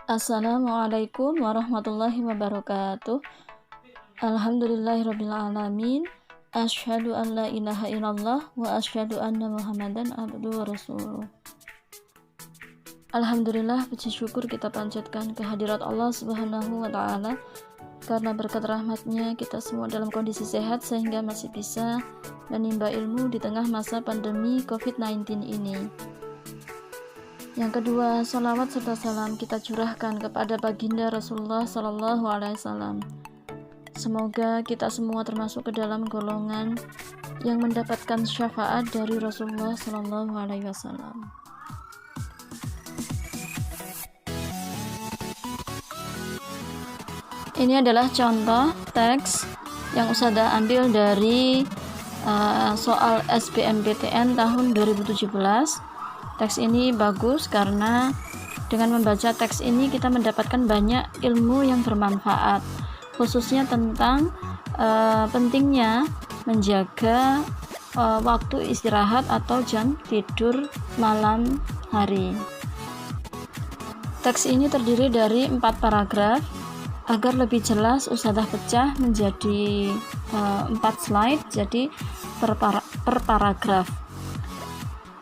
Assalamualaikum warahmatullahi wabarakatuh. Alhamdulillahirabbil alamin. Asyhadu an la ilaha illallah wa asyhadu anna Muhammadan abduhu wa rasuluh. Alhamdulillah, puji syukur kita panjatkan kehadirat Allah Subhanahu wa taala karena berkat rahmatnya kita semua dalam kondisi sehat sehingga masih bisa menimba ilmu di tengah masa pandemi COVID-19 ini. Yang kedua, salawat serta salam kita curahkan kepada baginda Rasulullah Sallallahu Alaihi Wasallam. Semoga kita semua termasuk ke dalam golongan yang mendapatkan syafaat dari Rasulullah Sallallahu Alaihi Wasallam. Ini adalah contoh teks yang Ustadzah ambil dari soal SBMPTN tahun 2017. Teks ini bagus karena dengan membaca teks ini kita mendapatkan banyak ilmu yang bermanfaat, khususnya tentang pentingnya menjaga waktu istirahat atau jam tidur malam hari. Teks ini terdiri dari 4 paragraf. Agar lebih jelas, Ustadzah pecah menjadi 4 slide, jadi per paragraf.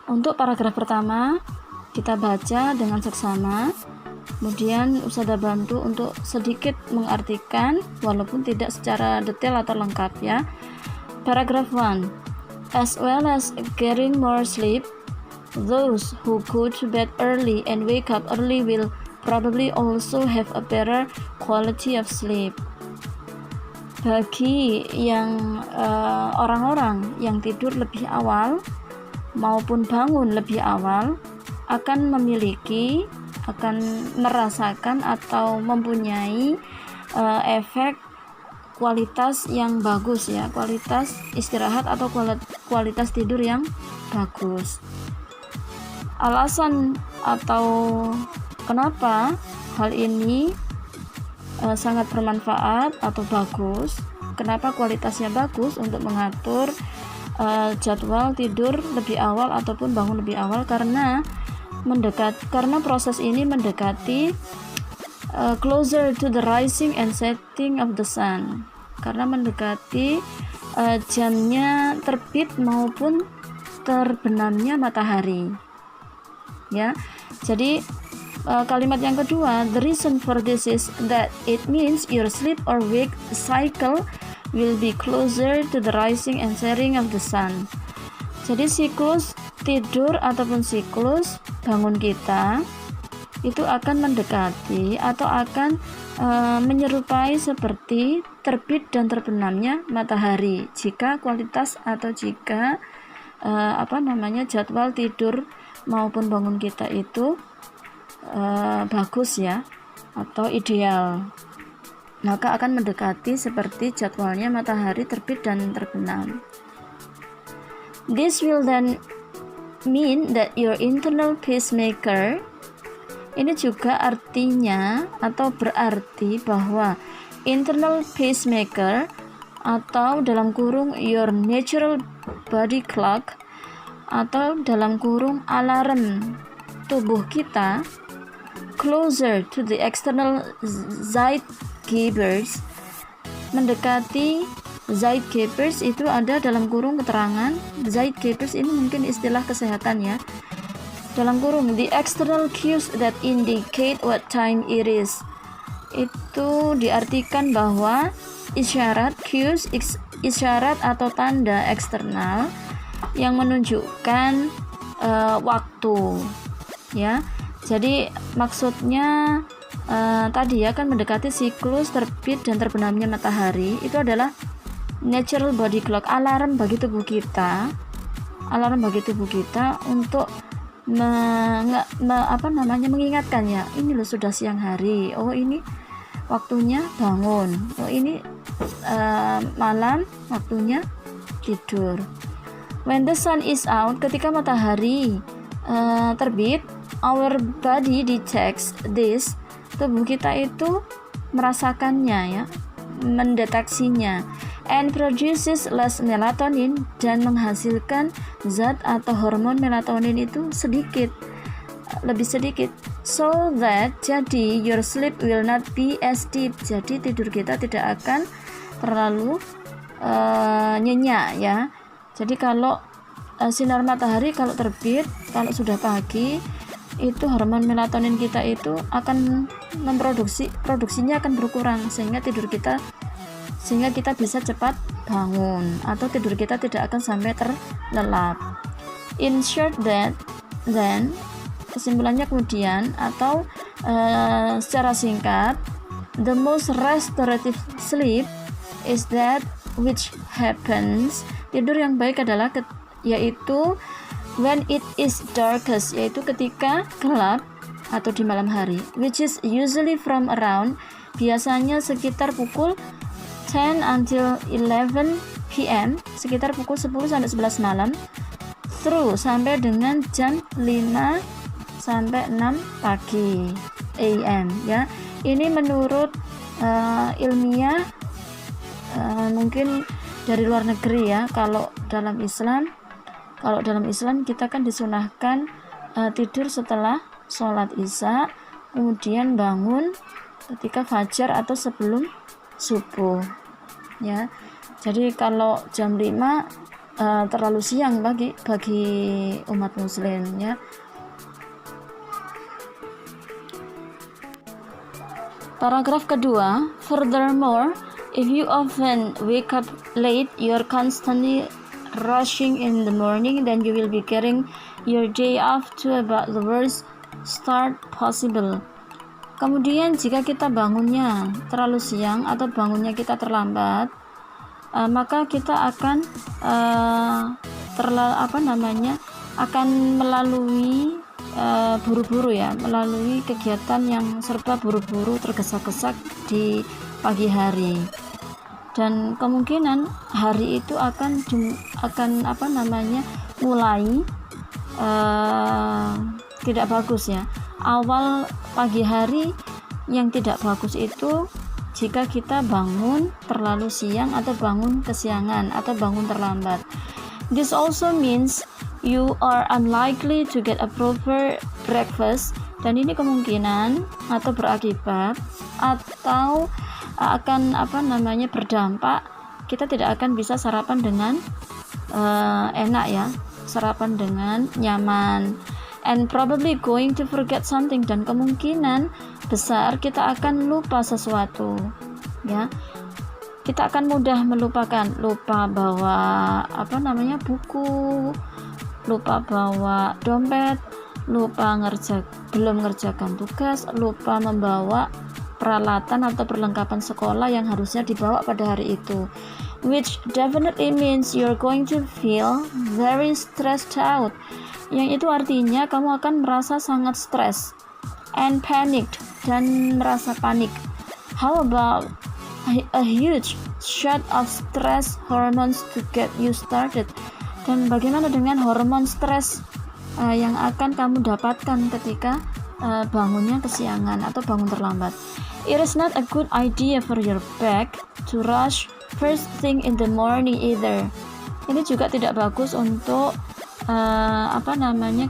Untuk paragraf pertama kita baca dengan seksama, kemudian Ustadzah bantu untuk sedikit mengartikan walaupun tidak secara detail atau lengkap ya. Paragraph 1. As well as getting more sleep, those who go to bed early and wake up early will probably also have a better quality of sleep. Bagi yang orang-orang yang tidur lebih awal maupun bangun lebih awal akan merasakan atau mempunyai efek kualitas yang bagus ya, kualitas istirahat atau kualitas tidur yang bagus. Alasan atau kenapa hal ini sangat bermanfaat atau bagus, kenapa kualitasnya bagus untuk mengatur jadwal tidur lebih awal ataupun bangun lebih awal, karena proses ini mendekati closer to the rising and setting of the sun, karena mendekati jamnya terbit maupun terbenamnya matahari ya. Jadi kalimat yang kedua, the reason for this is that it means your sleep or wake cycle will be closer to the rising and setting of the sun. Jadi siklus tidur ataupun siklus bangun kita itu akan mendekati atau akan menyerupai seperti terbit dan terbenamnya matahari jika kualitas atau jika jadwal tidur maupun bangun kita itu bagus ya atau ideal, maka akan mendekati seperti jadwalnya matahari terbit dan terbenam. This will then mean that your internal pacemaker, ini juga artinya atau berarti bahwa internal pacemaker atau dalam kurung your natural body clock atau dalam kurung alarm tubuh kita, closer to the external zeitgebers, mendekati zeitgebers itu ada dalam kurung keterangan. Zeitgebers ini mungkin istilah kesehatan ya, dalam kurung the external cues that indicate what time it is, itu diartikan bahwa isyarat cues, isyarat atau tanda eksternal yang menunjukkan waktu ya. Jadi maksudnya tadi ya kan mendekati siklus terbit dan terbenamnya matahari, itu adalah natural body clock, alarm bagi tubuh kita untuk mengingatkan ya, ini loh sudah siang hari, oh ini waktunya bangun, oh ini malam waktunya tidur. When the sun is out, ketika matahari terbit, our body detects this, tubuh kita itu merasakannya ya, mendeteksinya, and produces less melatonin, dan menghasilkan zat atau hormon melatonin itu lebih sedikit So that, jadi your sleep will not be as deep, jadi tidur kita tidak akan terlalu nyenyak ya. Jadi kalau sinar matahari kalau terbit, kalau sudah pagi, itu hormon melatonin kita itu akan produksinya akan berkurang, sehingga kita bisa cepat bangun atau tidur kita tidak akan sampai terlelap. In short, then kesimpulannya kemudian atau secara singkat, the most restorative sleep is that which happens, tidur yang baik adalah yaitu when it is darkest, yaitu ketika gelap atau di malam hari, which is usually from around, biasanya sekitar pukul 10 until 11 p.m., sekitar pukul 10 sampai 11 malam, through sampai dengan jam 5 sampai 6 pagi AM ya. Ini menurut ilmiah mungkin dari luar negeri ya. Kalau dalam Islam kita kan disunahkan tidur setelah sholat isya, kemudian bangun ketika fajar atau sebelum subuh ya. Jadi kalau jam 5 terlalu siang bagi umat muslim ya. Paragraf kedua, furthermore, if you often wake up late, you're constantly rushing in the morning, then you will be getting your day off to about the worst start possible. Kemudian jika kita bangunnya terlalu siang atau bangunnya kita terlambat, maka kita akan akan melalui buru-buru ya, melalui kegiatan yang serba buru-buru, tergesa-gesa di pagi hari. Dan kemungkinan hari itu akan mulai tidak bagus ya. Awal pagi hari yang tidak bagus itu jika kita bangun terlalu siang atau bangun kesiangan atau bangun terlambat. This also means you are unlikely to get a proper breakfast, dan ini kemungkinan atau berakibat atau akan berdampak kita tidak akan bisa sarapan dengan enak ya, sarapan dengan nyaman, and probably going to forget something, dan kemungkinan besar kita akan lupa sesuatu ya. Kita akan mudah lupa bawa buku, lupa bawa dompet, lupa belum ngerjakan tugas, lupa membawa peralatan atau perlengkapan sekolah yang harusnya dibawa pada hari itu, which definitely means you're going to feel very stressed out, yang itu artinya kamu akan merasa sangat stres, and panicked, dan merasa panik. How about a huge shot of stress hormones to get you started, dan bagaimana dengan hormon stres yang akan kamu dapatkan ketika bangunnya kesiangan atau bangun terlambat. It is not a good idea for your back to rush first thing in the morning either. Ini juga tidak bagus untuk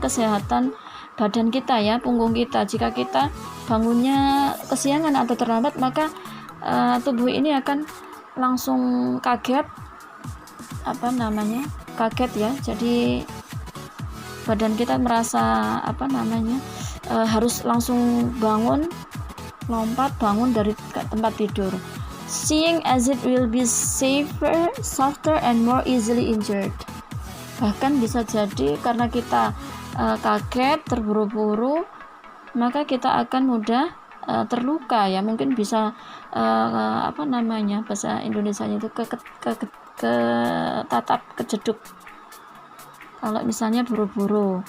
kesehatan badan kita ya, punggung kita. Jika kita bangunnya kesiangan atau terlambat, maka tubuh ini akan langsung kaget ya. Jadi badan kita merasa harus langsung bangun dari tempat tidur, seeing as it will be safer, softer, and more easily injured. Bahkan bisa jadi karena kita kaget, terburu-buru, maka kita akan mudah terluka ya. Mungkin bisa bahasa Indonesianya itu kejeduk. Kalau misalnya buru-buru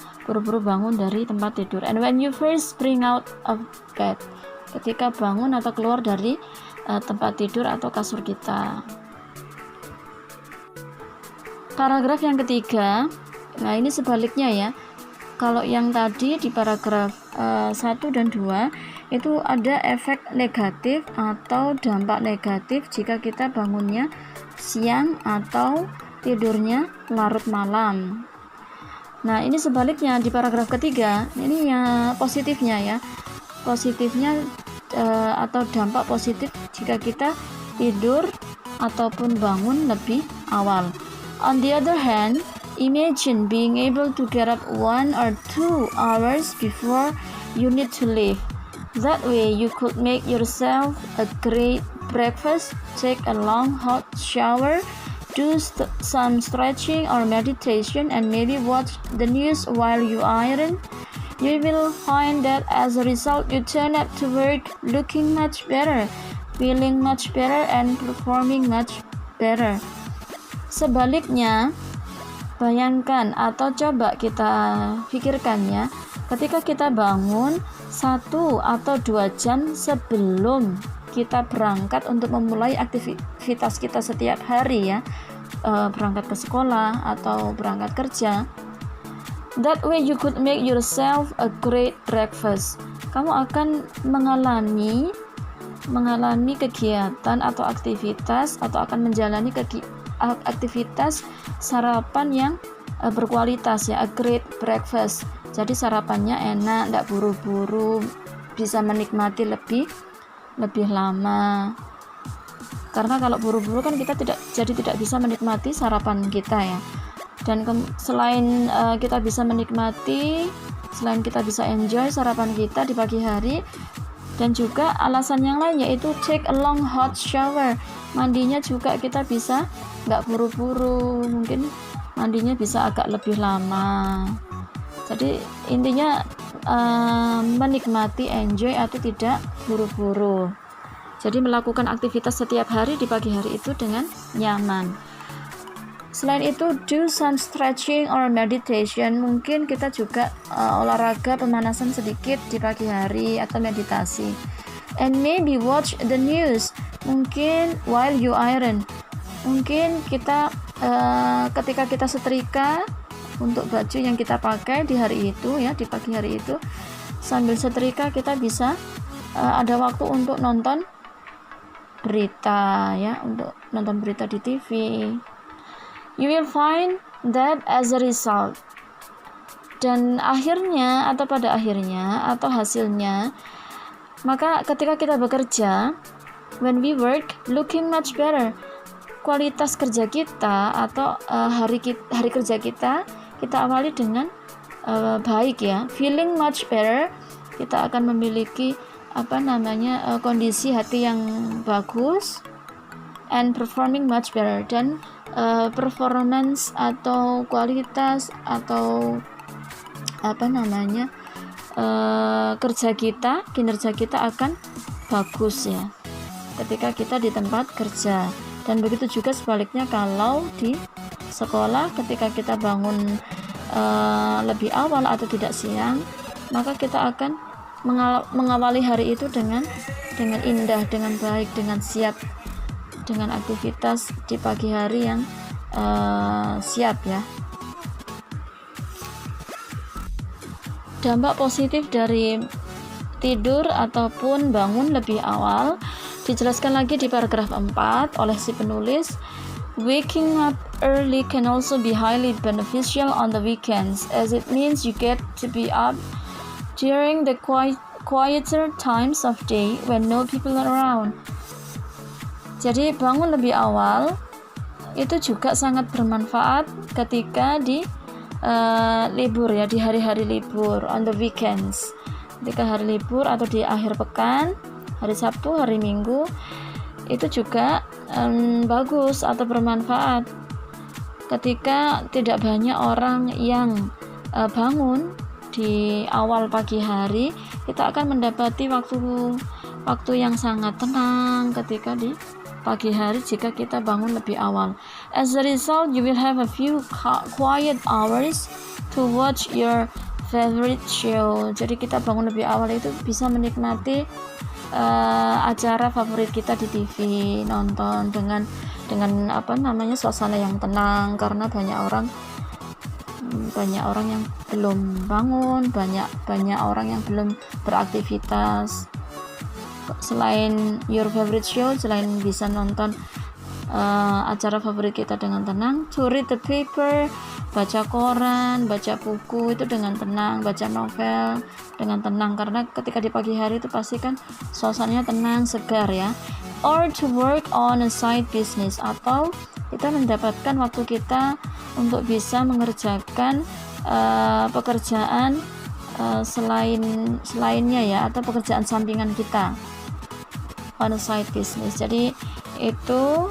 bangun dari tempat tidur. And when you first spring out of bed, ketika bangun atau keluar dari tempat tidur atau kasur kita. Paragraf yang ketiga, nah ini sebaliknya ya. Kalau yang tadi di paragraf 1 dan 2 itu ada efek negatif atau dampak negatif jika kita bangunnya siang atau tidurnya larut malam. Nah, ini sebaliknya di paragraf ketiga, ini ya positifnya ya. Positifnya atau dampak positif jika kita tidur ataupun bangun lebih awal. On the other hand, imagine being able to get up 1 or 2 hours before you need to leave. That way you could make yourself a great breakfast, take a long hot shower, do some stretching or meditation, and maybe watch the news while you iron. You will find that as a result you turn up to work looking much better, feeling much better, and performing much better. Sebaliknya, bayangkan atau coba kita pikirkan ya, ketika kita bangun 1 atau 2 jam sebelum kita berangkat untuk memulai aktivitas kita setiap hari ya, berangkat ke sekolah atau berangkat kerja. That way you could make yourself a great breakfast. Kamu akan mengalami kegiatan atau aktivitas atau akan menjalani aktivitas sarapan yang berkualitas ya, a great breakfast. Jadi sarapannya enak, tidak buru-buru, bisa menikmati lebih lama. Karena kalau buru-buru kan kita tidak bisa menikmati sarapan kita ya. Dan selain kita bisa menikmati, selain kita bisa enjoy sarapan kita di pagi hari, dan juga alasan yang lain yaitu take a long hot shower. Mandinya juga kita bisa nggak buru-buru, mungkin mandinya bisa agak lebih lama. Jadi intinya menikmati, enjoy atau tidak buru-buru. Jadi melakukan aktivitas setiap hari di pagi hari itu dengan nyaman. Selain itu, do some stretching or meditation. Mungkin kita juga olahraga pemanasan sedikit di pagi hari atau meditasi. And maybe watch the news. Mungkin while you iron. Mungkin kita ketika kita setrika untuk baju yang kita pakai di hari itu ya, di pagi hari itu, sambil setrika kita bisa ada waktu untuk nonton berita ya, untuk nonton berita di TV. You will find that as a result. Dan akhirnya atau pada akhirnya atau hasilnya, maka ketika kita bekerja, when we work, looking much better, kualitas kerja kita atau hari kerja kita awali dengan baik ya, feeling much better, kita akan memiliki kondisi hati yang bagus, and performing much better, dan performance atau kualitas atau kerja kita, kinerja kita akan bagus ya ketika kita di tempat kerja. Dan begitu juga sebaliknya kalau di sekolah, ketika kita bangun lebih awal atau tidak siang, maka kita akan mengawali hari itu dengan indah, dengan baik, dengan siap, dengan aktivitas di pagi hari yang siap ya. Dampak positif dari tidur ataupun bangun lebih awal dijelaskan lagi di paragraf 4 oleh si penulis. Waking up early can also be highly beneficial on the weekends, as it means you get to be up during the quieter times of day when no people around. Jadi bangun lebih awal itu juga sangat bermanfaat ketika di libur ya, di hari-hari libur, on the weekends, ketika hari libur atau di akhir pekan, hari Sabtu, hari Minggu, itu juga bagus atau bermanfaat ketika tidak banyak orang yang bangun di awal pagi hari. Kita akan mendapati waktu yang sangat tenang ketika di pagi hari jika kita bangun lebih awal. As a result, you will have a few quiet hours to watch your favorite show. Jadi kita bangun lebih awal itu bisa menikmati acara favorit kita di TV, nonton dengan suasana yang tenang, karena banyak orang yang belum bangun, banyak orang yang belum beraktivitas. Selain your favorite show, selain bisa nonton acara favorit kita dengan tenang. To read the paper, baca koran, baca buku itu dengan tenang, baca novel dengan tenang, karena ketika di pagi hari itu pasti kan suasananya tenang, segar ya. Or to work on a side business, atau kita mendapatkan waktu kita untuk bisa mengerjakan pekerjaan selainnya ya, atau pekerjaan sampingan kita, on a side business. Jadi itu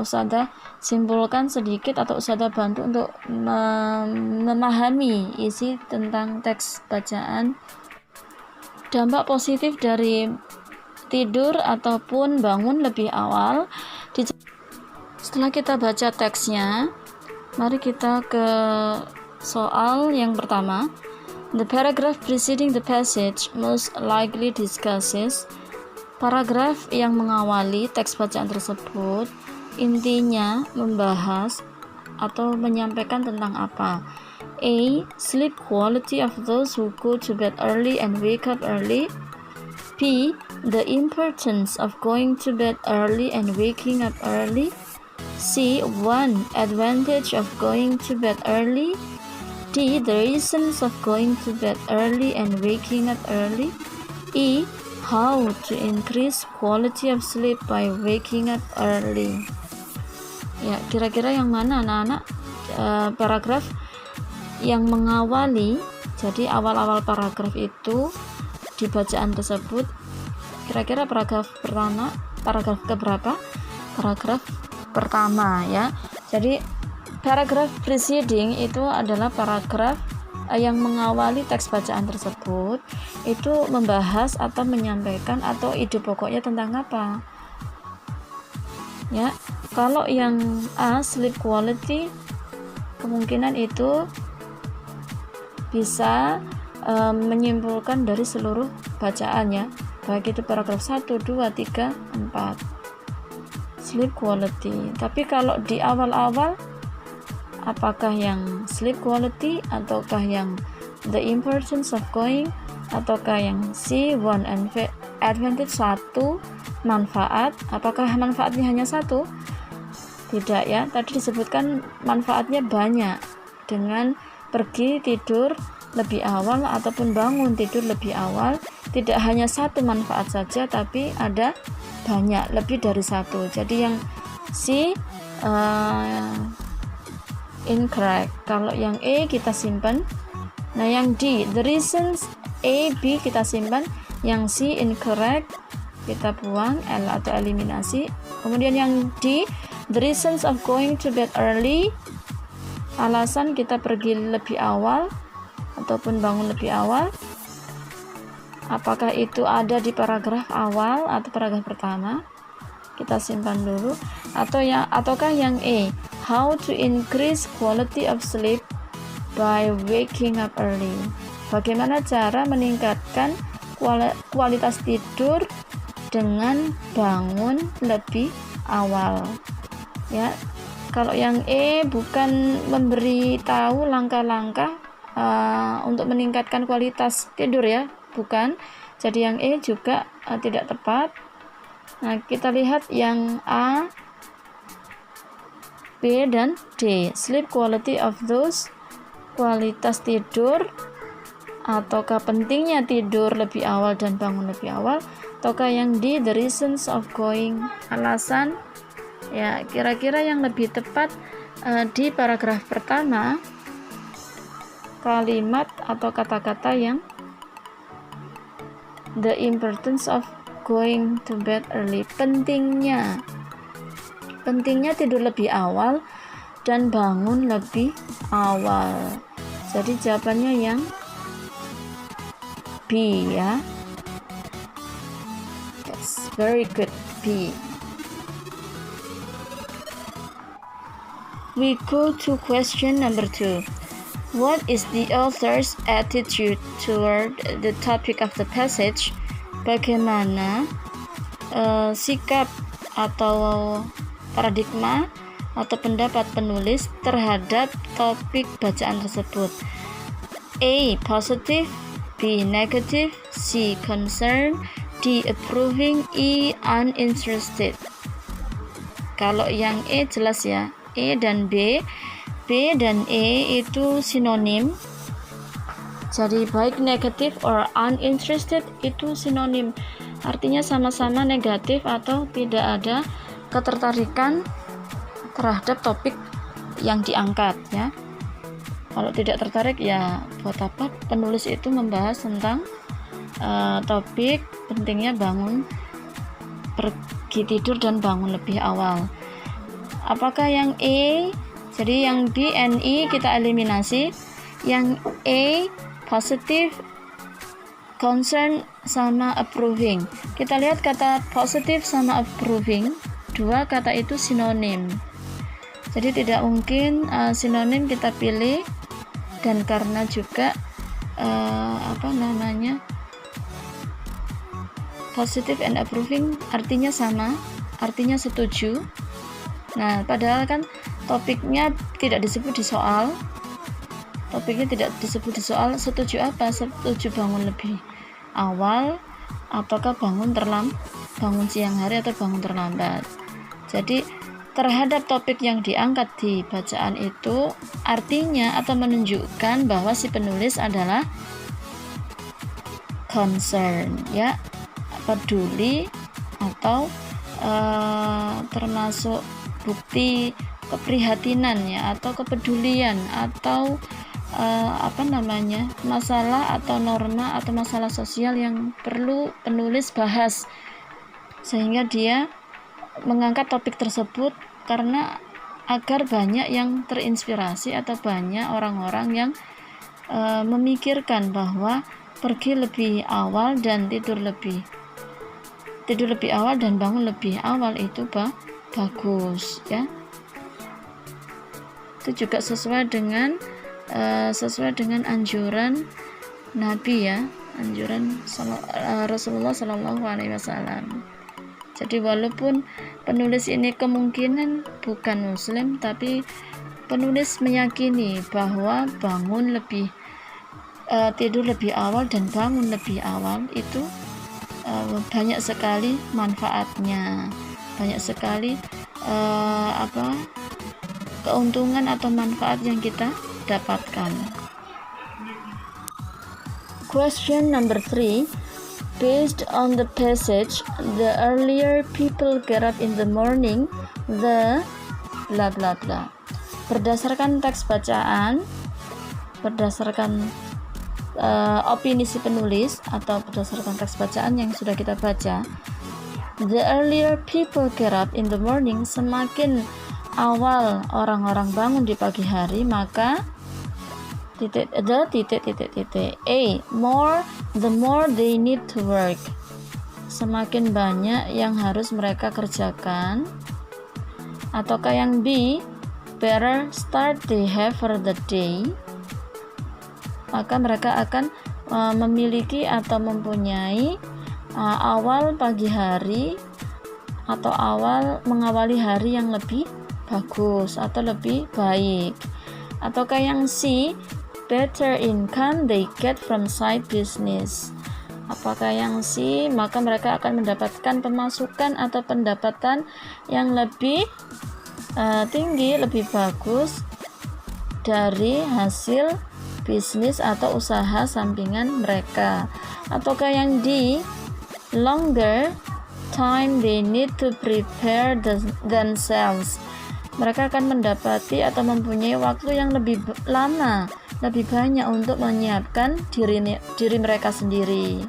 Ustadzah simpulkan sedikit atau Ustadzah bantu untuk memahami isi tentang teks bacaan. Dampak positif dari tidur ataupun bangun lebih awal. Setelah kita baca teksnya, mari kita ke soal yang pertama. The paragraph preceding the passage most likely discusses. Paragraf yang mengawali teks bacaan tersebut intinya membahas atau menyampaikan tentang apa? A. Sleep quality of those who go to bed early and wake up early. B. The importance of going to bed early and waking up early. C. One advantage of going to bed early. D. The reasons of going to bed early and waking up early. E. How to increase quality of sleep by waking up early. Ya, kira-kira yang mana anak-anak? Paragraf yang mengawali, jadi awal-awal paragraf itu di bacaan tersebut, kira-kira paragraf pertama, paragraf keberapa? Paragraf pertama ya. Jadi paragraf preceding itu adalah paragraf yang mengawali teks bacaan tersebut, itu membahas atau menyampaikan atau ide pokoknya tentang apa ya. Kalau yang A, sleep quality, kemungkinan itu bisa menyimpulkan dari seluruh bacaannya, baik itu paragraf 1, 2, 3, 4, sleep quality. Tapi kalau di awal-awal, apakah yang sleep quality ataukah yang the importance of going, ataukah yang C, one advantage, satu manfaat? Apakah manfaatnya hanya satu? Tidak ya, tadi disebutkan manfaatnya banyak dengan pergi tidur lebih awal ataupun bangun tidur lebih awal. Tidak hanya satu manfaat saja, tapi ada banyak, lebih dari satu. Jadi yang C incorrect. Kalau yang E kita simpan. Nah yang D, the reasons A, B kita simpan. Yang C incorrect, kita buang, L atau eliminasi. Kemudian yang D, the reasons of going to bed early, alasan kita pergi lebih awal ataupun bangun lebih awal. Apakah itu ada di paragraf awal atau paragraf pertama? Kita simpan dulu. Ataukah yang E, how to increase quality of sleep by waking up early. Bagaimana cara meningkatkan kualitas tidur dengan bangun lebih awal. Ya, kalau yang E bukan memberi tahu langkah-langkah untuk meningkatkan kualitas tidur ya, bukan. Jadi yang E juga tidak tepat. Nah, kita lihat yang A, B, dan D. Sleep quality of those, kualitas tidur, ataukah pentingnya tidur lebih awal dan bangun lebih awal, ataukah yang D, the reasons of going, alasan. Ya, kira-kira yang lebih tepat di paragraf pertama, kalimat atau kata-kata yang the importance of going to bed early, pentingnya tidur lebih awal dan bangun lebih awal. Jadi jawabannya yang B ya. Yes, very good, B. We go to question number 2. What is the author's attitude toward the topic of the passage? Bagaimana sikap atau paradigma atau pendapat penulis terhadap topik bacaan tersebut? A. Positive, B. Negative, C. Concerned, D. Approving, E. Uninterested. Kalau yang E jelas ya, E dan B dan E itu sinonim. Jadi baik negatif or uninterested itu sinonim, artinya sama-sama negatif atau tidak ada ketertarikan terhadap topik yang diangkat ya. Kalau tidak tertarik ya buat apa penulis itu membahas tentang topik pentingnya bangun, pergi tidur dan bangun lebih awal. Apakah yang E? Jadi yang B and E kita eliminasi. Yang A positive, concern sama approving. Kita lihat kata positive sama approving, dua kata itu sinonim. Jadi tidak mungkin sinonim kita pilih, dan karena juga positive and approving artinya sama, artinya setuju. Nah, padahal kan topiknya tidak disebut di soal. Topiknya tidak disebut di soal. Setuju apa? Setuju bangun lebih awal, ataukah bangun siang hari atau bangun terlambat. Jadi terhadap topik yang diangkat di bacaan itu artinya atau menunjukkan bahwa si penulis adalah concern ya, peduli, atau termasuk bukti keprihatinan ya, atau kepedulian, atau masalah atau norma atau masalah sosial yang perlu penulis bahas, sehingga dia mengangkat topik tersebut karena agar banyak yang terinspirasi atau banyak orang-orang yang memikirkan bahwa pergi lebih awal dan tidur lebih awal dan bangun lebih awal itu bagus ya. Itu juga sesuai dengan anjuran Nabi ya, anjuran Rasulullah Shallallahu Alaihi Wasallam. Jadi walaupun penulis ini kemungkinan bukan muslim, tapi penulis meyakini bahwa tidur lebih awal dan bangun lebih awal itu banyak sekali manfaatnya, banyak sekali keuntungan atau manfaat yang kita dapatkan. Question number 3. Based on the passage, the earlier people get up in the morning, the bla bla bla. Berdasarkan teks bacaan, berdasarkan opini si penulis atau berdasarkan teks bacaan yang sudah kita baca, the earlier people get up in the morning, semakin awal orang-orang bangun di pagi hari, maka the more they need to work, semakin banyak yang harus mereka kerjakan. Ataukah yang B, better start they have for the day, maka mereka akan memiliki atau mempunyai awal pagi hari atau mengawali hari yang lebih bagus atau lebih baik. Ataukah yang C, better income they get from side business. Apakah yang C, maka mereka akan mendapatkan pemasukan atau pendapatan yang lebih tinggi, lebih bagus dari hasil bisnis atau usaha sampingan mereka. Ataukah yang D, longer time they need to prepare themselves. Mereka akan mendapati atau mempunyai waktu yang lebih lama, lebih banyak untuk menyiapkan diri mereka sendiri.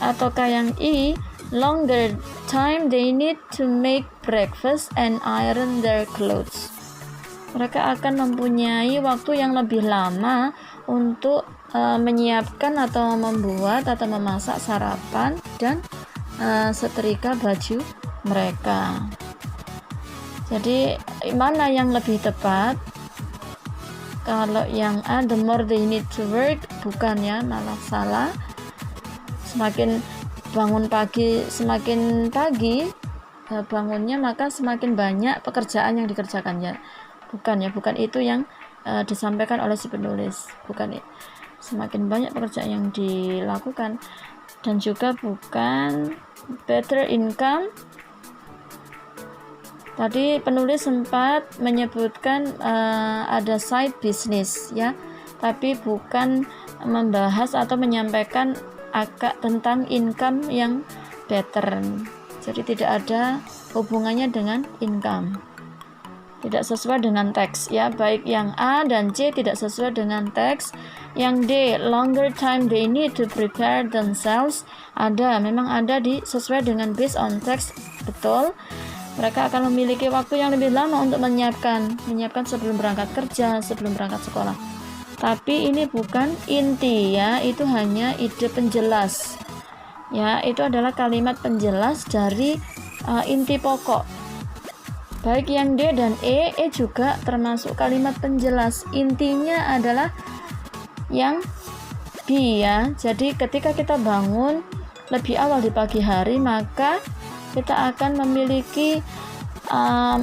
Ataukah yang E, longer time they need to make breakfast and iron their clothes. Mereka akan mempunyai waktu yang lebih lama untuk menyiapkan atau membuat atau memasak sarapan dan setrika baju mereka. Jadi mana yang lebih tepat? Kalau yang A, the more they need to work, bukan ya, malah salah. Semakin pagi bangunnya, maka semakin banyak pekerjaan yang dikerjakan ya. Bukan itu yang disampaikan oleh si penulis. Bukan semakin banyak pekerjaan yang dilakukan, dan juga bukan better income Tadi penulis sempat menyebutkan ada side business ya, tapi bukan membahas atau menyampaikan agak tentang income yang better. Jadi tidak ada hubungannya dengan income. Tidak sesuai dengan teks ya, baik yang A dan C tidak sesuai dengan teks. Yang D, longer time they need to prepare themselves, memang ada sesuai dengan based on text, betul. Mereka akan memiliki waktu yang lebih lama untuk menyiapkan sebelum berangkat kerja, sebelum berangkat sekolah. Tapi ini bukan inti ya, itu hanya ide penjelas ya, itu adalah kalimat penjelas dari inti pokok. Baik yang D dan E juga termasuk kalimat penjelas. Intinya adalah yang B ya. Jadi ketika kita bangun lebih awal di pagi hari, maka kita akan memiliki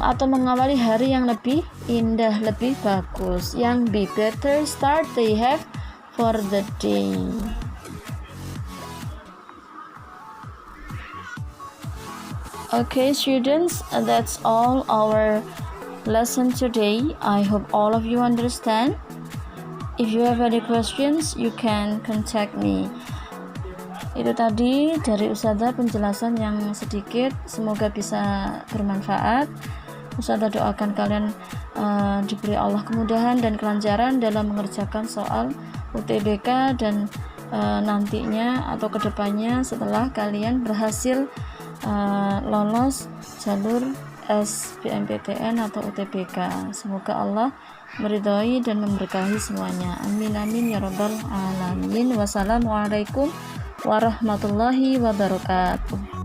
atau mengawali hari yang lebih indah, lebih bagus. Yang B, better start they have for the day. Okay students, that's all our lesson today. I hope all of you understand. If you have any questions, you can contact me. Itu tadi dari Ustazah penjelasan yang sedikit, semoga bisa bermanfaat. Ustazah doakan kalian diberi Allah kemudahan dan kelancaran dalam mengerjakan soal UTBK dan nantinya atau kedepannya setelah kalian berhasil lolos jalur SBMPTN atau UTBK. Semoga Allah meridhai dan memberkahi semuanya. Amin amin ya rabbal alamin. Wassalamualaikum warahmatullahi wabarakatuh.